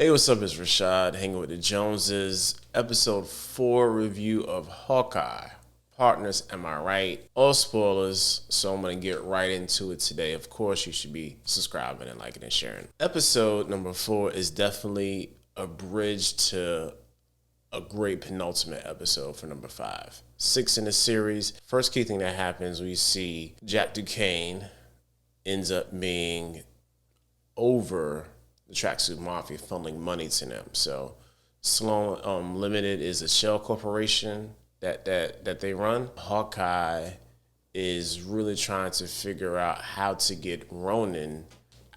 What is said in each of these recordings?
Hey, what's up? It's Rashad hanging with the Joneses. Episode 4 review of Hawkeye. Partners, am I right? All spoilers, so I'm going to get right into it today. Of course, you should be subscribing and liking and sharing. Episode number 4 is definitely a bridge to a great penultimate episode for number 5. 6 in the series. First key thing that happens, we see Jack Duquesne ends up being over the Tracksuit Mafia funneling money to them. So Sloan Limited is a shell corporation that they run. Hawkeye is really trying to figure out how to get Ronin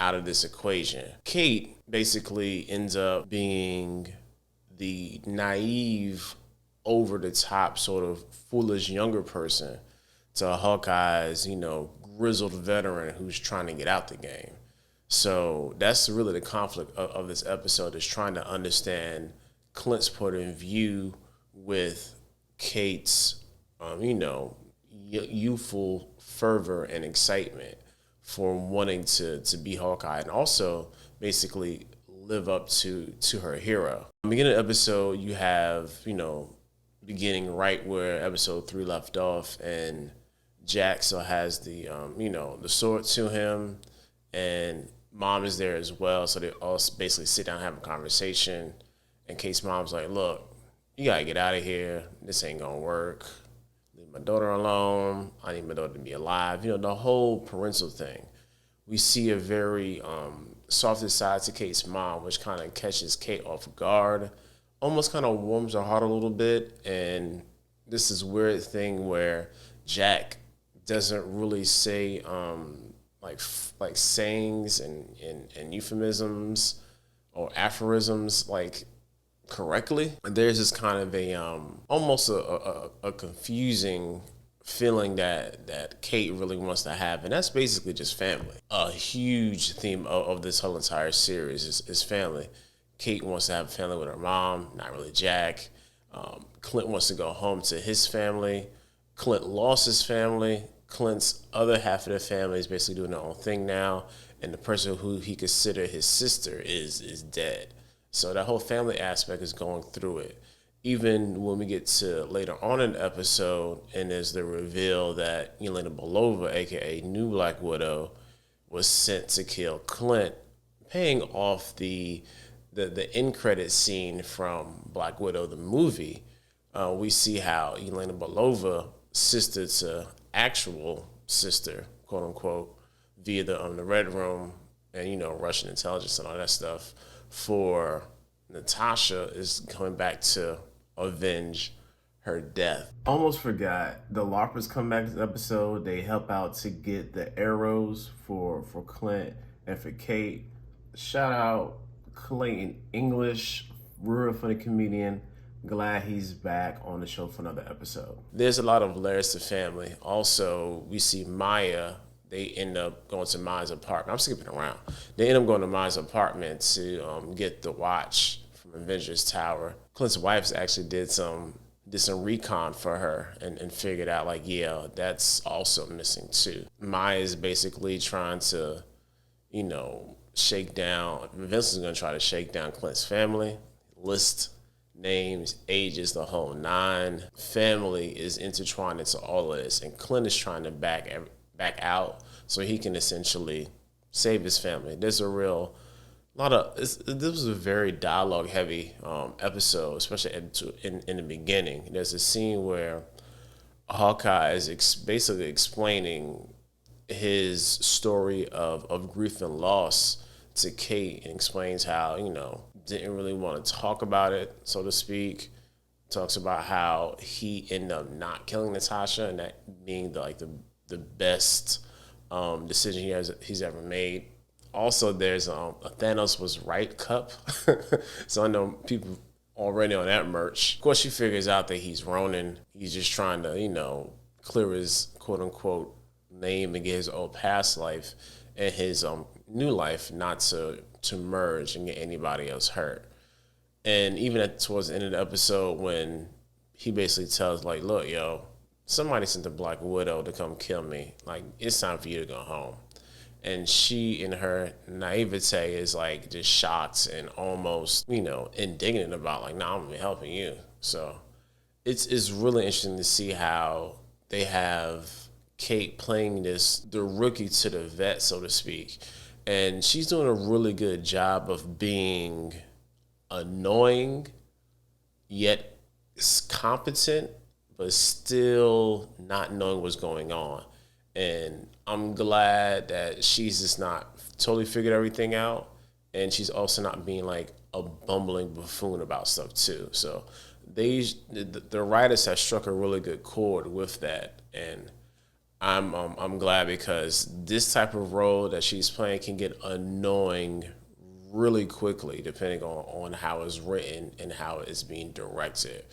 out of this equation. Kate basically ends up being the naive, over the top, sort of foolish younger person to Hawkeye's, grizzled veteran who's trying to get out the game. So that's really the conflict of this episode, is trying to understand Clint's point of view with Kate's, youthful fervor and excitement for wanting to be Hawkeye, and also basically live up to her hero. Beginning of the episode, you have, beginning right where episode 3 left off, and Jack still has the, the sword to him, and Mom is there as well, so they all basically sit down and have a conversation. And Kate's mom's like, look, you gotta get out of here. This ain't gonna work. Leave my daughter alone. I need my daughter to be alive. The whole parental thing. We see a very softer side to Kate's mom, which kind of catches Kate off guard, almost kind of warms her heart a little bit. And this is weird thing where Jack doesn't really say like sayings and euphemisms or aphorisms correctly. There's this kind of a almost a confusing feeling that Kate really wants to have, and that's basically just family. A huge theme of this whole entire series is family. Kate wants to have family with her mom, not really Jack. Clint wants to go home to his family. Clint lost his family. Clint's other half of the family is basically doing their own thing now, and the person who he considered his sister is dead. So that whole family aspect is going through it. Even when we get to later on in the episode, and there's the reveal that Yelena Belova, aka New Black Widow, was sent to kill Clint, paying off the end credit scene from Black Widow the movie. We see how Yelena Belova, sister to actual sister, quote unquote, via the Red Room and Russian intelligence and all that stuff, for Natasha is coming back to avenge her death. Almost forgot, the LARPers come back this episode. They help out to get the arrows for Clint and for Kate. Shout out Clayton English, real funny comedian. Glad he's back on the show for another episode. There's a lot of layers to family. Also, we see Maya. They end up going to Maya's apartment. I'm skipping around. They end up going to Maya's apartment to get the watch from Avengers Tower. Clint's wife actually did some recon for her and figured out that's also missing too. Maya is basically trying to, shake down. Vince is going to try to shake down Clint's family, list names, ages, the whole nine. Family is intertwined into all of this, and Clint is trying to back out so he can essentially save his family. There's this was a very dialogue heavy episode, especially in the beginning. There's a scene where Hawkeye is basically explaining his story of grief and loss to Kate, and explains how didn't really want to talk about it, so to speak. Talks about how he ended up not killing Natasha, and that being the best decision he's ever made. Also, there's a Thanos was right cup. So I know people already on that merch. Of course, she figures out that he's Ronin. He's just trying to, clear his quote unquote name and get his old past life and his new life, not to merge and get anybody else hurt. And even towards the end of the episode, when he basically tells look, somebody sent the Black Widow to come kill me. It's time for you to go home. And she, in her naivete, is like just shocked and almost, indignant about like, nah, I'm gonna be helping you. So it's really interesting to see how they have Kate playing the rookie to the vet, so to speak. And she's doing a really good job of being annoying, yet competent, but still not knowing what's going on. And I'm glad that she's just not totally figured everything out. And she's also not being like a bumbling buffoon about stuff too. So the writers have struck a really good chord with that. And I'm glad because this type of role that she's playing can get annoying really quickly depending on how it's written and how it's being directed.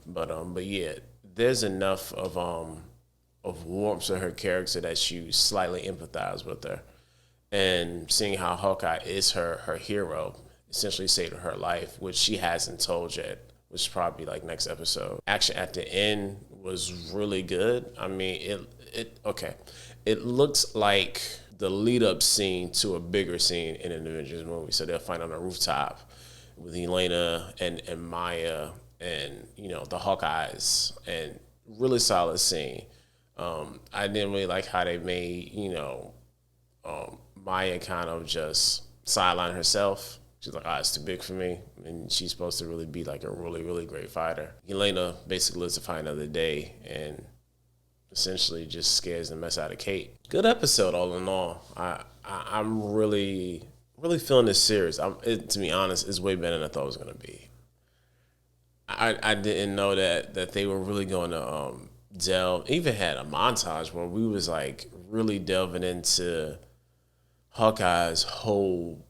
But yeah, there's enough of warmth to her character that you slightly empathize with her. And seeing how Hawkeye is her hero, essentially saved her life, which she hasn't told yet, which is probably like next episode. Action at the end was really good. I mean, it looks like the lead up scene to a bigger scene in an Avengers movie. So they'll fight on a rooftop with Elena and Maya and the Hawkeyes, and really solid scene. I didn't really like how they made Maya kind of just sideline herself. She's like, it's too big for me. And she's supposed to really be like a really, really great fighter. Elena basically lives to fight another day and essentially just scares the mess out of Kate. Good episode all in all. I'm really, really feeling this series. To be honest, it's way better than I thought it was going to be. I didn't know that they were really going to delve. Even had a montage where we was like really delving into Hawkeye's whole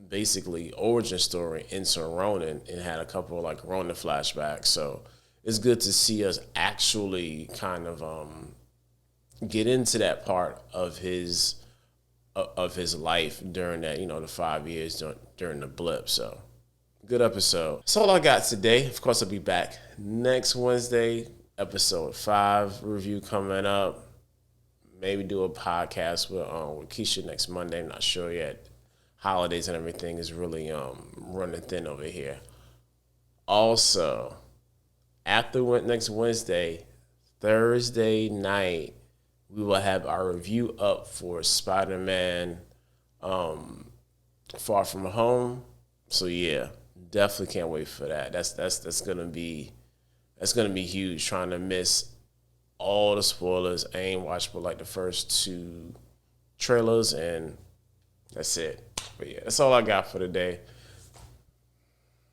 basically origin story into Ronin, and had a couple of like Ronin flashbacks. So it's good to see us actually kind of get into that part of his life during that the 5 years during the blip. So good episode. That's all I got today. Of course, I'll be back next Wednesday. Episode 5 review coming up. Maybe do a podcast with Keisha next Monday. I'm not sure yet. Holidays and everything is really running thin over here. Also, after next Wednesday, Thursday night, we will have our review up for Spider-Man Far From Home. So yeah, definitely can't wait for that. That's gonna be huge. Trying to miss all the spoilers. I ain't watched but like the first 2 trailers, and that's it. But yeah, that's all I got for today.